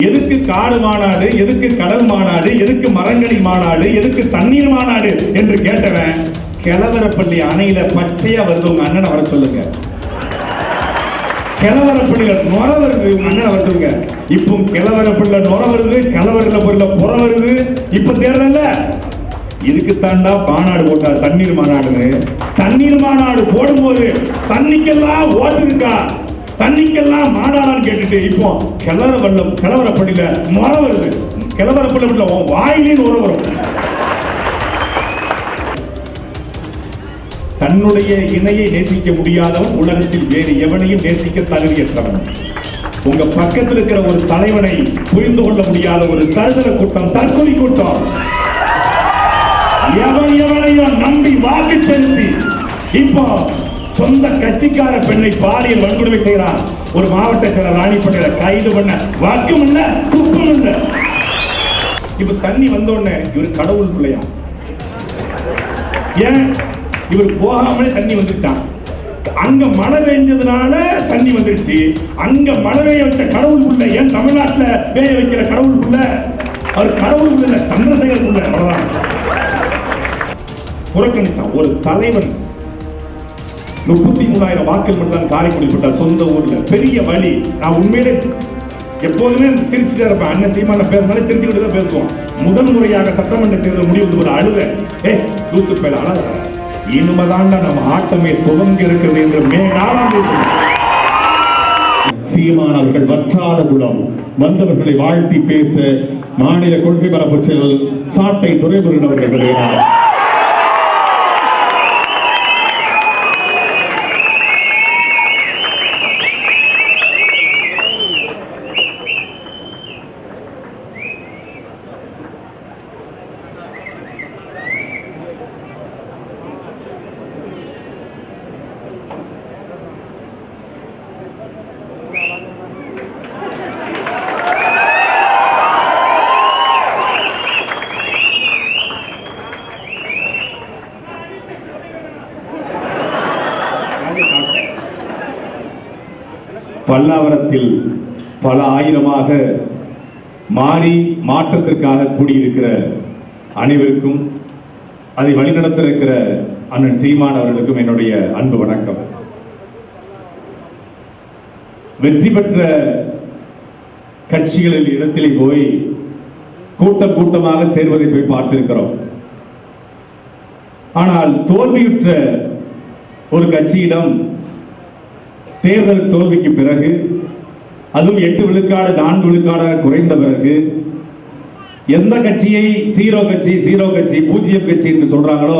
எதுக்கு காடு மாநாடு, எதுக்கு கடல் மாநாடு, எதுக்கு மரங்கடி மாநாடு, எதுக்கு தண்ணீர் மாநாடு என்று கேட்டவன் கிழவரப்பள்ளி அணையில பச்சையா வருது உங்க அண்ணனை வர சொல்லுங்க. கிழவரப்பள்ளியில நுர வருது உங்க அண்ணனை வர சொல்லுங்க. இப்போ கிழவரப்பள்ளியில நுர வருது, கிழவரப்பள்ளியில புற வருது. இப்ப தேர்தல்ல இதுக்கு தாண்டா மாநாடு போட்டார் தண்ணீர் மாநாடுன்னு. தண்ணீர் மாநாடு போடும்போது தண்ணிக்கெல்லாம் ஓட்டு இருக்கா, தண்ணிக்கெல்லாம் மாநாடான்னு கேட்டுட்டு இப்போ கிழவரப்பள்ளியில முறை வருது. கிழவரப்பள்ளியில வாயிலேன்னு உற வரும். தன்னுடைய இணையை நேசிக்க முடியாதவன் உலகத்தில் வேறு எவனையும் நேசிக்க தகுதியற்றவன். உங்க பக்கத்தில் இருக்கிற ஒரு தலைவனை புரிந்து கொள்ள முடியாத ஒரு தருதல கூட்டம், தற்கொலை கூட்டம். எவனையும் நம்பி வாக்கு செலுத்தி இப்போ சொந்த கட்சிக்கார பெண்ணை பாலியல் வன்கொடுமை செய்கிறார். ஒரு மாவட்ட செயலர் ராணிப்பேட்டையில கைது பண்ண வாக்கும் இல்ல, துப்பும் இல்ல. இப்ப தண்ணி வந்த உடனே இவர் கடவுள் பிள்ளையா? ஏன் இவர் போகாமலே தண்ணி வந்துருச்சான். அங்க மழை பெஞ்சதுனால தண்ணி வந்துருச்சு. அங்க மழை பெய்ய வச்ச கடவுள் புள்ள. ஏன் தமிழ்நாட்டுல பெய்ய வைக்கிற கடவுள் புள்ள? அவர் கடவுள் புள்ள, சந்திரசேகர் புள்ள. அவ்வளவுதான். புறக்கணிச்சான் ஒரு தலைவன். 33,000 வாக்குகள் மட்டும்தான் காரைக்குடி போட்டார் சொந்த ஊர்ல. பெரிய வழி. நான் உண்மையிலே எப்போதுமே சிரிச்சுட்டே இருப்பேன். அண்ணன் சீமான பேசினாலே சிரிச்சுக்கிட்டு தான் பேசுவோம். முதல் முறையாக சட்டமன்ற தேர்தல் முடிவு ஒரு அழுத லூசு பேல அழக இனிமேதான்டா நம்ம ஆட்டமே துவங்கி இருக்கிறது என்று மே 4ஆம் தேதி சீமான் அவர்கள் வற்றாத குளம் வந்தவர்களை வாழ்த்தி பேச மாநில கொள்கை பரப்பு செயல் சாட்டை துரைமுருகன் அவர்கள் வருகிறார். பல்லாவரத்தில் பல ஆயிரமாக மாறி மாற்றத்திற்காக கூடியிருக்கிற அனைவருக்கும், அதை வழிநடத்த இருக்கிற அண்ணன் சீமான் அவர்களுக்கும் என்னுடைய அன்பு வணக்கம். வெற்றி பெற்ற கட்சிகளில் இடத்திலே போய் கூட்டம் கூட்டமாக சேர்வதை போய் பார்த்திருக்கிறோம். ஆனால் தோல்வியுற்ற ஒரு கட்சியிடம் தேர்தல் தோல்விக்கு பிறகு, அதுவும் 8 விழுக்காடு 4 விழுக்காடாக குறைந்த பிறகு, எந்த கட்சியை சீரோ கட்சி பூஜ்ஜியம் கட்சி என்று சொல்றாங்களோ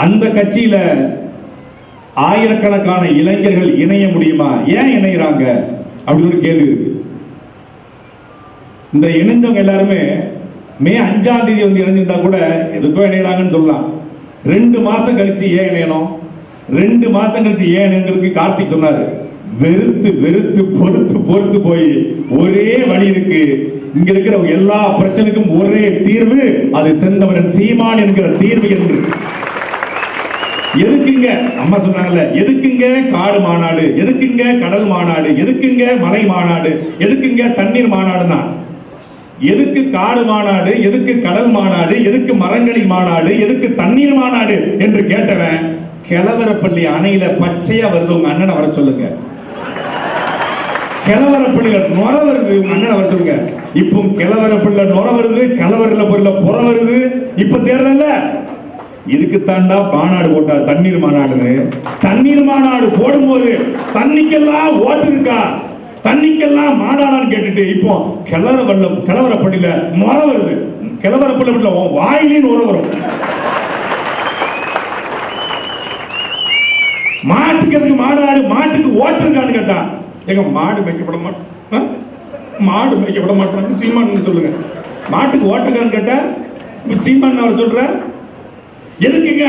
அந்த கட்சியில ஆயிரக்கணக்கான இளைஞர்கள் இணைய முடியுமா? ஏன் இணைகிறாங்க அப்படி ஒரு கேள்வி இருக்கு. இந்த இணைந்தவங்க எல்லாருமே மே 5ஆம் தேதி வந்து இணைஞ்சிருந்தா கூட எதுக்கோ இணைகிறாங்கன்னு சொல்லலாம். 2 மாசம் கழிச்சு ஏன் இணையணும்? 2 மாசம் கழிச்சு ஏன் இணைங்கிறதுக்கு கார்த்திக் சொன்னாரு. வெறுத்து வெறுத்து பொறுத்து பொறுத்து போய் ஒரே வழி இருக்கு. இங்க இருக்கிற எல்லா பிரச்சனைக்கும் ஒரே தீர்வு, அது செந்தமிழன் சீமான் என்கிற தீர்வு என்று. எதுக்குங்க அம்மா சொன்னாங்கல்ல, எதுக்குங்க காடு மாநாடு, எதுக்குங்க கடல் மாநாடு, எதுக்குங்க மலை மாநாடு, எதுக்குங்க தண்ணீர் மாநாடுனா? எதுக்கு காடு மாநாடு, எதுக்கு கடல் மாநாடு, எதுக்கு மரங்கடி மாநாடு, எதுக்கு தண்ணீர் மாநாடு என்று கேட்டவன் கிழவரப்பள்ளி அணையில பச்சையா வருது உங்க அண்ணனை வர சொல்லுங்க. கிழவரப்பள்ளியில நுர வருது உங்க அண்ணனை வர சொல்லுங்க. இப்போ கிழவரப்பள்ளியில நுர வருது, கிழவரப்பள்ளியில புற வருது. இப்ப தேர்தல்ல இதுக்கு தாண்டா மாநாடு போட்டார் தண்ணீர் மாநாடுன்னு. தண்ணீர் மாநாடு போடும்போது தண்ணிக்கெல்லாம் ஓட்டு இருக்கா, தண்ணிக்கெல்லாம் மாநாடான்னு கேட்டுட்டு இப்போ கிழவரப்பள்ளியில முறை வருது. கிழவரப்பள்ளியில வாயிலேன்னு உற வரும். மாட்டுக்கு எதுக்கு மாநாடு? மாட்டுக்கு ஓட்டு இருக்கான்னு கேட்டா எங்க மாடு மேய்க்கப்பட மாட்டோம், மாடு மேய்க்கப்பட மாட்டோம் சீமான் சொல்லுங்க. மாட்டுக்கு ஓட்டு இருக்கான்னு கேட்டா சீமான் அவர் சொல்ற எதுக்குங்க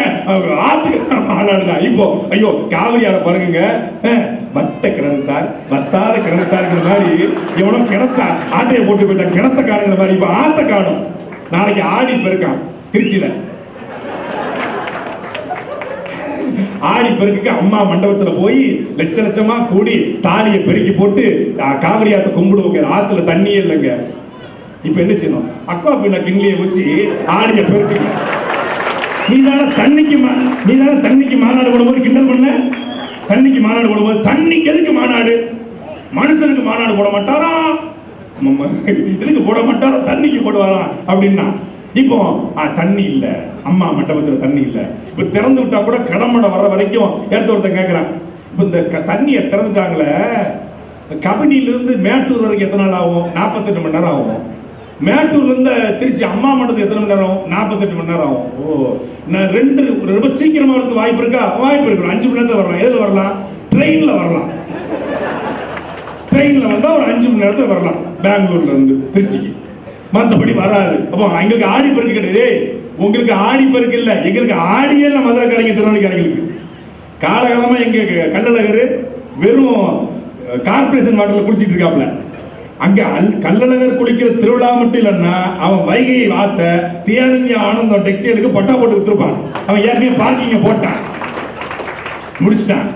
ஆத்துக்கு மாநாடுதான். இப்போ ஐயோ காவிரியார பாருங்க, வட்ட கிணறு சார், வத்தாத கிணறு சார்ங்கிற மாதிரி எவனோ கிணத்தா ஆட்டையை போட்டு போயிட்டா கிணத்த காணுங்கிற மாதிரி இப்ப ஆத்த காணும். நாளைக்கு ஆடி பெருக்கான் திருச்சியில. ஆடி பெருக்குக்கு அம்மா மண்டபத்துல போய் லட்ச லட்சமா கூடி தாலியை பெருக்கி போட்டு காவிரி ஆத்த கும்பிடுவோங்க. ஆத்துல தண்ணியே இல்லைங்க. இப்ப என்ன செய்யணும்? அக்கா பின்ன கிண்ணியை வச்சு ஆடிய பெருக்குங்க. நீதான தண்ணிக்கு மாநாடு போடும்போது கிண்டல் பண்ண. தண்ணிக்கு மாநாடு போடும்போது தண்ணிக்கு எதுக்கு மாநாடு? மனுஷனுக்கு மாநாடு போட மாட்டாரா? எதுக்கு போட மாட்டாரா? தண்ணிக்கு போடுவாராம் அப்படின்னா. இப்போ தண்ணி இல்ல, அம்மா மண்டபத்துல தண்ணி இல்ல. இப்ப திறந்து விட்டா கூட கடமடை வர்ற வரைக்கும் எடுத்து ஒருத்தன் கேட்கிறான். இப்ப இந்த தண்ணியை திறந்துட்டாங்களே, கபினிலிருந்து மேட்டூர் வரைக்கும் எத்தனை நாள் ஆகும்? 48 மணி நேரம் ஆகும். மேட்டூர்ல இருந்து திருச்சி அம்மா மண்டபத்துக்கு எத்தனை மணி நேரம்? 48 மணி நேரம் ஆகும். ஓ, நான் ரொம்ப சீக்கிரமா வரதுக்கு வாய்ப்பு இருக்கா? வாய்ப்பு இருக்கு. 5 மணி நேரத்துல வரலாம். எதுல வரலாம்? ட்ரெயின்ல வரலாம். ட்ரெயின்ல வந்தா ஒரு 5 மணி நேரத்துல வரலாம் பெங்களூர்ல இருந்து திருச்சிக்கு. மற்றபடி வராது. அப்போ எங்களுக்கு ஆடி பெருக்கு கிடையாது. உங்களுக்கு ஆடி பெருக்கு இல்ல, எங்களுக்கு ஆடியே இல்ல. மதுரைக்காரங்க திருநெல்வேலிக்காரங்களுக்கு காலகாலமா எங்க கள்ளழகர் வெறும் கார்பரேஷன் வாட்டர்ல குளிச்சிட்டு இருக்காப்ல. அங்க கள்ளழகர் குளிக்கிற திருவிழா மட்டும் இல்லைன்னா அவன் வைகை வாத்த தேனஞ்சி ஆனந்தம் டெக்ஸ்டைலுக்கு பட்டா போட்டு வித்துருப்பான். அவன் ஏற்கனவே பார்க்கிங்க போட்டான், முடிச்சிட்டான்.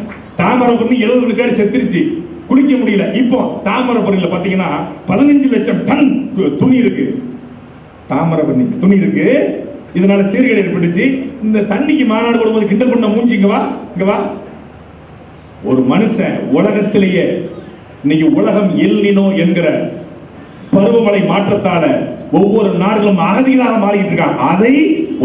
தாமரைப்பரணி 70 விழுக்காடு செத்துருச்சு, குளிக்க முடியல. இப்போ தாமரைப்பரணியில பாத்தீங்கன்னா 15 லட்சம் டன் துணி இருக்கு. தாமரைப்பரணி துணி இருக்கு. இதனால சீர்கேடு ஏற்பட்டுச்சு. இந்த தண்ணிக்கு மாநாடு போடும்போது கிண்டல் பண்ண மூஞ்சி இங்க வா. ஒரு மனுஷன் உலகத்திலேயே இன்னைக்கு உலகம் எல்னினோ என்கிற பருவமழை மாற்றத்தால ஒவ்வொரு நாடுகளும் அகதிகளாக மாறிட்டு இருக்காங்க. அதை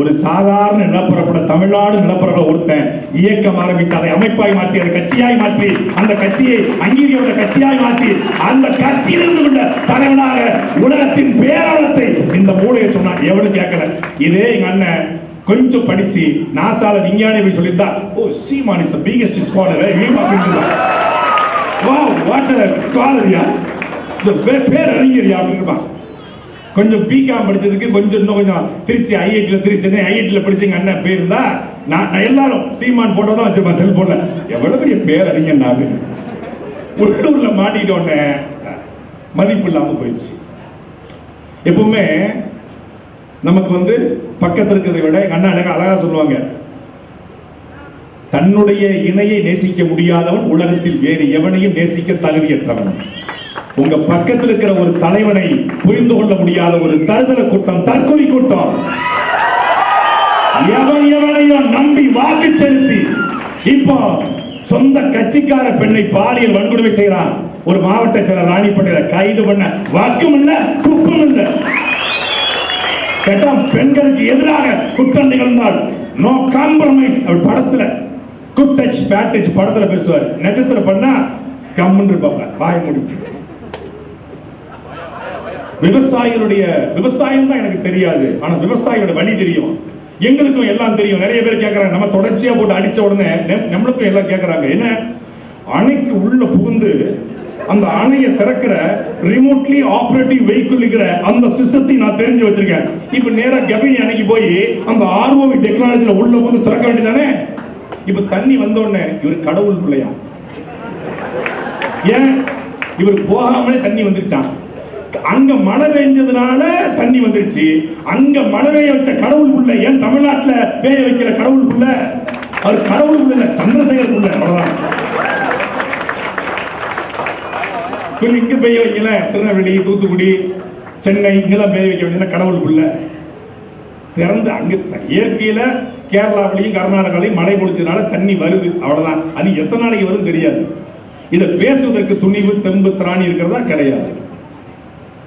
ஒரு சாதாரண நிலப்பரப்புல தமிழ்நாடு நிலப்பரப்புல ஒருத்தன் இயக்கம் ஆரம்பித்து அதை அமைப்பாய் மாற்றி அதை கட்சியாய் மாற்றி அந்த கட்சியை அங்கீகரிக்கப்பட்ட கட்சியாய் மாற்றி அந்த கட்சியிலிருந்து கொண்ட தலைவனாக உலகத்தின் பேரவலத்தை இந்த மூளையை சொன்னான். எவனும் கேட்கல. இதே எங்க அண்ணன் கொஞ்சம் படிச்சு நாசால விஞ்ஞானி போய் சொல்லியிருந்தா, ஓ சீமான் இஸ் தி பிகெஸ்ட் ஸ்காலர் அப்படின்னு. வாவ், வாட் a scholar யா, பேர் அறிஞரியா அப்படின்னு. கொஞ்சம் பிகாம் படிச்சதுக்கு இன்னும் கொஞ்சம் திருச்சி ஐஐடில படிச்ச அண்ணன் பேர் இருந்தா நான் எல்லாரும் சீமான் போட்டோ தான் வச்சிருப்பேன் செல்போன்ல. எவ்வளவு பெரிய பேர் அறிஞர் நாடு. உள்ளூர்ல மாட்டிக்கிட்டோன்னே மதிப்பு இல்லாம போயிடுச்சு. எப்பவுமே நமக்கு பக்கத்தில் இருக்கிறதை விட எங்க அண்ணா அழகா சொல்லுவாங்க, தன்னுடைய இணையை நேசிக்க முடியாதவன் உலகத்தில் வேறு எவனையும் நேசிக்க தகுதியற்றவன். உங்க பக்கத்தில் இருக்கிற ஒரு தலைவனை புரிந்து கொள்ள முடியாத ஒரு தருதல கூட்டம், தற்கொலை கூட்டம், எவனையும் நம்பி வாக்கு செலுத்தி இப்போ சொந்த கட்சிக்கார பெண்ணை பாலியல் வன்கொடுமை செய்யறான். ஒரு மாவட்ட செயலர் ராணிப்பேட்டையில கைது பண்ண வாக்கும் இல்ல, துப்பும் இல்ல. கேட்டா பெண்களுக்கு எதிராக குற்றம் நிகழ்ந்தால் நோ காம்ப்ரமைஸ். அவர் படத்துல குட் டச் பேட் டச் படத்துல பேசுவார். நிஜத்துல பண்ணா கம்முன்னு இருப்பாங்க, வாய் மூடி. விவசாயம் தான் எனக்கு தெரியாது, ஆனா விவசாயியோட வழி தெரியும். எங்களுக்கும் எல்லாம் தெரியும். நிறைய பேர் கேட்கறாங்க, நம்ம தொடர்ச்சியா போட்டு அடிச்ச உடனே நம்மளுக்கும் எல்லாம் கேட்கறாங்க, என்ன அணைக்கு உள்ள புகுந்து அந்த அணையை திறக்கிற ரிமோட்லி ஆபரேட்டிவ் வெஹிக்கிள்ங்கிற அந்த சிஸ்டத்தை நான் தெரிஞ்சு வச்சிருக்கேன். இப்ப நேரா கபினி அணைக்கு போய் அந்த ஆர்ஓவி டெக்னாலஜில உள்ள வந்து திறக்க வேண்டியதானே. இப்ப தண்ணி வந்த உடனே இவர் கடவுள் பிள்ளையா? ஏன் இவர் போகாமலே தண்ணி வந்துருச்சான். அங்க மழை பெஞ்சதுனால தண்ணி வந்துருச்சு. அங்க மழை பெய்ய வச்ச கடவுள் புள்ள. ஏன் தமிழ்நாட்டுல பெய்ய வைக்கிற கடவுள் புள்ள? அவர் கடவுள் புள்ள, சந்திரசேகர் புள்ள. அவ்வளவுதான். இங்க பெய்ய வைக்கல, திருநெல்வேலி, தூத்துக்குடி, சென்னை இங்கெல்லாம் பெய்ய வைக்க வேண்டியது கடவுள் புள்ள. திறந்து அங்க இயற்கையில கேரளாவிலையும் கர்நாடகாவிலையும் மழை பொழிச்சதுனால தண்ணி வருது, அவ்வளவுதான். அது எத்தனை நாளைக்கு வரும் தெரியாது. இதை பேசுவதற்கு துணிவு, தெம்பு, திராணி இருக்கிறதா கிடையாது.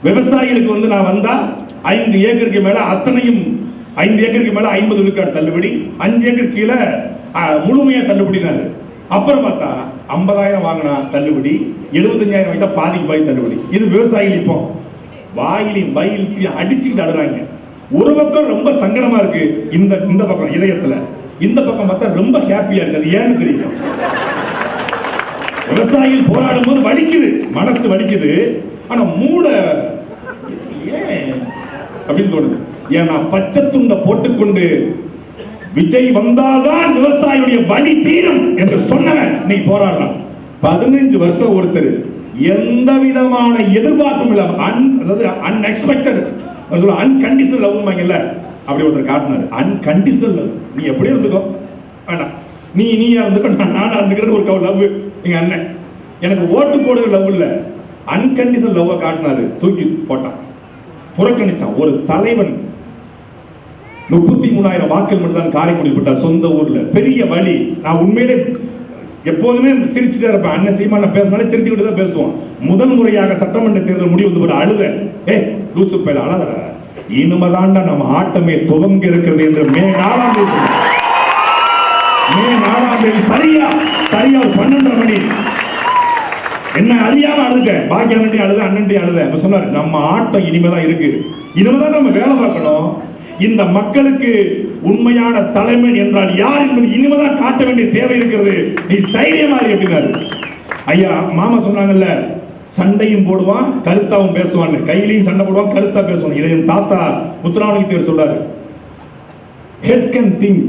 விவசாயிகளுக்கு நான் வந்தா 5 ஏக்கருக்கு மேல அத்தனையும் 5 ஏக்கருக்கு மேல 50 விழுக்காடு தள்ளுபடி, 5 ஏக்கர் கீழே முழுமையா தள்ளுபடினாரு. அப்புறம் பார்த்தா 50,000 வாங்கினா தள்ளுபடி, 75,000 வாங்கிட்டா பாதிக்கு பாதி தள்ளுபடி. இது விவசாயிகள் இப்போ வாயிலையும் வயலையும் அடிச்சுக்கிட்டு அழுறாங்க. ஒரு பக்கம் ரொம்ப சங்கடமா இருக்கு, இந்த பக்கம் இதயத்துல. இந்த பக்கம் பார்த்தா ரொம்ப ஹாப்பியா இருக்கு. அது ஏன்னு தெரியும். விவசாயிகள் போராடும் போது வலிக்குது, மனசு வலிக்குது. ஆனா மூட ஏன் அப்படின்னு தோணுது. ஏன்னா பச்சை துண்டை போட்டுக்கொண்டு விஜய் வந்தால்தான் விவசாயியுடைய வலி தீரும் என்று சொன்னவன் இன்னைக்கு போராடுறான். 15 வருஷம் ஒருத்தர் எந்த விதமான எதிர்பார்ப்பும் இல்லாம அதாவது அன்எக்ஸ்பெக்டட் அன்கண்டிஷனல் லவ் இல்ல, அப்படி ஒருத்தர் காட்டினாரு. Unconditional love. நீ எப்படி இருந்துக்கோ வேண்டாம், நீயா இருந்துக்கோ நானா இருந்துக்கிறேன்னு ஒரு லவ். எங்க அண்ணன் எனக்கு ஓட்டு போடுற லவ் இல்ல, அன்கண்டிஷனல் லவ் காட்டினாரு, தூக்கி போட்டான், புறக்கணிச்சான். ஒரு தலைவன் 33,000 வாக்குகள் மட்டும் தான் காரைக்குடி போட்டார், சொந்த ஊர்ல. பெரிய வழி. நான் உண்மையிலே எப்போதுமே சிரிச்சுட்டே இருப்பேன். அண்ணன் சீமான பேசினாலே சிரிச்சுக்கிட்டு தான் பேசுவோம். முதல் முறையாக சட்டமன்ற தேர்தல் முடிவு வந்து அழுத, லூசு பையில அழகற, இனிமேதான்டா நம்ம ஆட்டமே துவங்க இருக்கிறது என்று மே 4ஆம் தேதி சொன்னார். மே 4ஆம் தேதி சரியா ஒரு 12:30 மணி என்ன அறியாம அழுதுட்டேன். பாக்கி அண்ணன் அழுத, அண்ணன் அழுத. அப்ப சொன்னார், நம்ம ஆட்டம் இனிமேதான் இருக்கு, இனிமேதான் நம்ம வேலை பார்க்கணும். இந்த மக்களுக்கு உண்மையான தலைமை என்றால் யார் என்பது இனிமேதான் காட்ட வேண்டிய தேவை இருக்கிறது. நீ தைரியமா இரு அப்படின்னாரு. ஐயா மாமா சொன்னாங்கல்ல, சண்டையும் போடுவான் கருத்தாவும் பேசுவான்னு. கையிலையும் சண்டை போடுவான், கருத்தா பேசுவான். இதை என் தாத்தா முத்துராமலிங்க தேவர் சொல்றாரு. Head can think,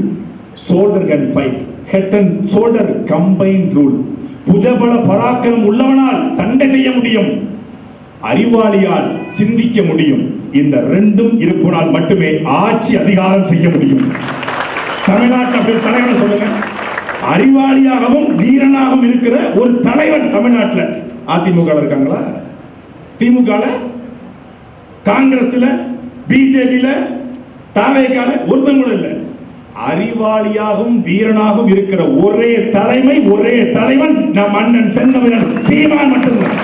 shoulder can fight. Head and shoulder combine rule. புஜபல பராக்கிரம் உள்ளவனால் சண்டை செய்ய முடியும், அறிவாளியால் சிந்திக்க முடியும். இந்த ரெண்டும் இருப்பினால் மட்டுமே ஆட்சி அதிகாரம் செய்ய முடியும். தமிழ்நாட்டில் தலைவனை சொல்லுங்க, அறிவாளியாகவும் வீரனாகவும் இருக்கிற ஒரு தலைவன் தமிழ்நாட்டில் அதிமுக இருக்காங்களா? திமுக, காங்கிரஸ்ல, பிஜேபியில, தாவேகால ஒருத்தன் கூட இல்லை. அறிவாளியாகவும் வீரனாகவும் இருக்கிற ஒரே தலைமை, ஒரே தலைவன் நம் அண்ணன் செந்தமிழன் சீமான் மட்டும்தான்.